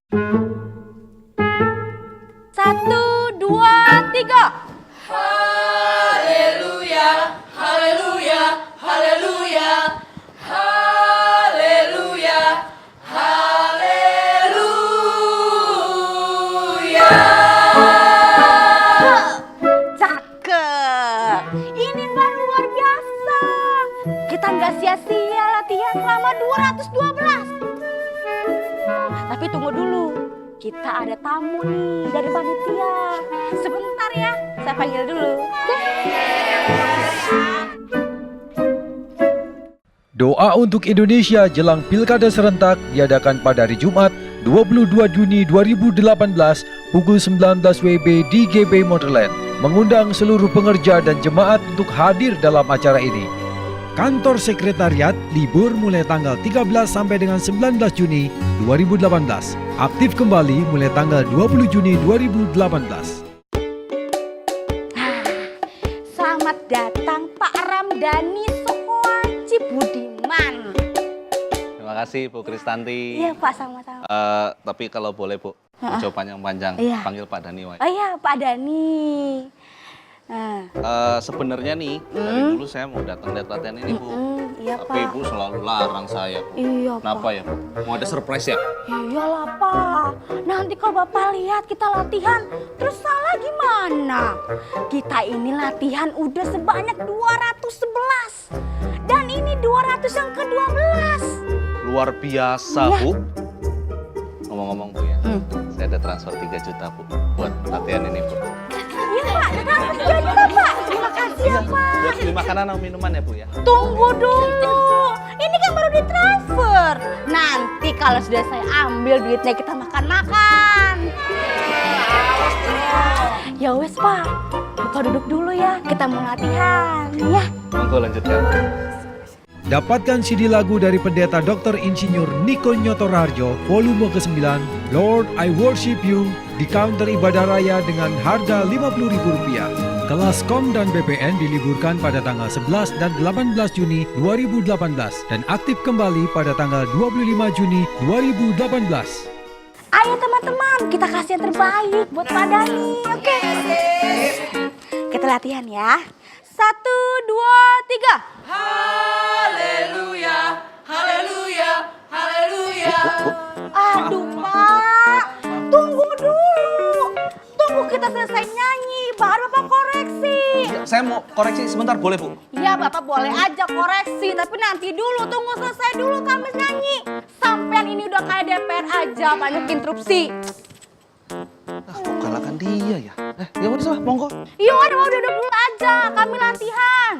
Satu, dua, tiga. Haleluya, haleluya, haleluya, haleluya, haleluya. Cakep. Ini mah luar biasa. Kita nggak sia-sia latihan selama 212. Tapi tunggu dulu. Kita ada tamu nih dari panitia. Sebentar ya, saya panggil dulu. Doa untuk Indonesia jelang Pilkada serentak diadakan pada hari Jumat 22 Juni 2018 pukul 19 WIB di GB Motorland, mengundang seluruh pengerja dan jemaat untuk hadir dalam acara ini. Kantor sekretariat libur mulai tanggal 13 sampai dengan 19 Juni 2018. Aktif kembali mulai tanggal 20 Juni 2018. Selamat datang Pak Ramdhani Sokoaji Budiman. Terima kasih Bu Kristanti. Iya Pak, sama-sama. Tapi kalau boleh Bu, jawaban yang panjang, Iya. panggil Pak Dhani wae. Oh iya Pak Dhani. Sebenarnya nih, dari dulu saya mau datang lihat latihan ini Bu. Iya Tapi Pak. Ibu selalu larang saya Bu. Iya Kenapa Pak. ya Bu? Mau ada surprise ya? Iyalah Pak. Nanti kalau Bapak lihat kita latihan, terus salah gimana? Kita ini latihan udah sebanyak 211. Dan ini 200 yang ke-12. Luar biasa Iya. Bu. Ngomong-ngomong Bu ya, saya ada transfer 3 juta Bu buat latihan ini Bu. Iya Pak, jadi Pak. Terima kasih ya Pak. Buat beli makanan atau minuman ya Bu ya? Tunggu dulu. Ini kan baru ditransfer. Nanti kalau sudah saya ambil duitnya kita makan-makan. Ya wes Pak, Bapak duduk dulu ya. Kita mau latihan ya. Monggo lanjutkan. Dapatkan CD lagu dari pendeta Dr. Insinyur Niko Nyoto Raharjo volume ke-9 Lord I Worship You di counter ibadah raya dengan harga Rp50.000. Kelas KOM dan BPN diliburkan pada tanggal 11 dan 18 Juni 2018 dan aktif kembali pada tanggal 25 Juni 2018. Ayo teman-teman, kita kasih yang terbaik buat Pak Dhani. Oke. Kita latihan ya. 1, 2, 3. Haleluya, haleluya, haleluya. Aduh Pak, tunggu dulu. Tunggu kita selesai nyanyi, baru Bapak koreksi. Saya mau koreksi sebentar boleh Bu? Ya Bapak boleh aja koreksi, tapi nanti dulu, tunggu selesai dulu kami nyanyi. Sampean ini udah kayak DPR aja, banyak interupsi. Kok kalahkan dia ya? Ya udah lah, monggo. Iya udah dulu aja, kami latihan.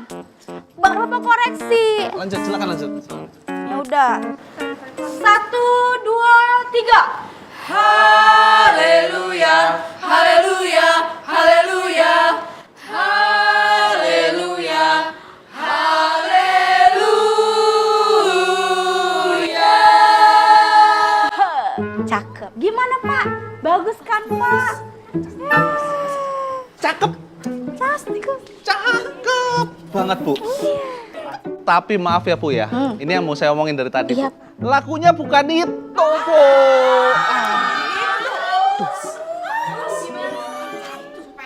Baru Bapak koreksi. Lanjut, silakan lanjut. Ya udah. 1, 2, 3. Haleluya, haleluya, haleluya, haleluya, haleluya. Cakep. Gimana Pak? Bagus kan Pak? Cakep. Cantik. Cakep banget Bu. Tapi maaf ya Bu ya, ini yang mau saya omongin dari tadi Iya. Bu. Lagunya bukan itu Bu.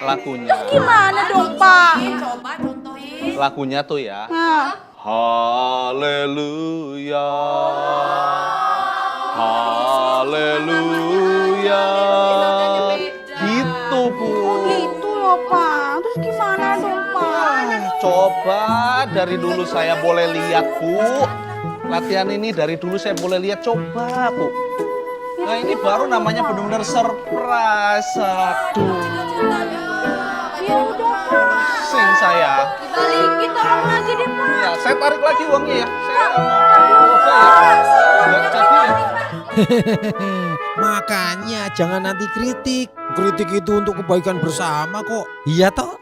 Lagunya, Gimana dong Pak? Coba contohin. lagunya tuh ya. Nah. Haleluya. Haleluya. Gitu Bu. Gitu loh Pak. Terus gimana dong Pak? Coba dari dulu saya boleh lihat Bu. Latihan ini dari dulu saya boleh lihat, coba Bu. Nah ini baru namanya benar-benar surprise. Aduh. Ya udah Pak. Sing saya. Balikin tolong lagi deh Pak. Ya, saya tarik lagi uangnya ya. Saya coba ya. Nggak jadi ya. Makanya jangan nanti kritik. Kritik itu untuk kebaikan bersama kok. Iya toh?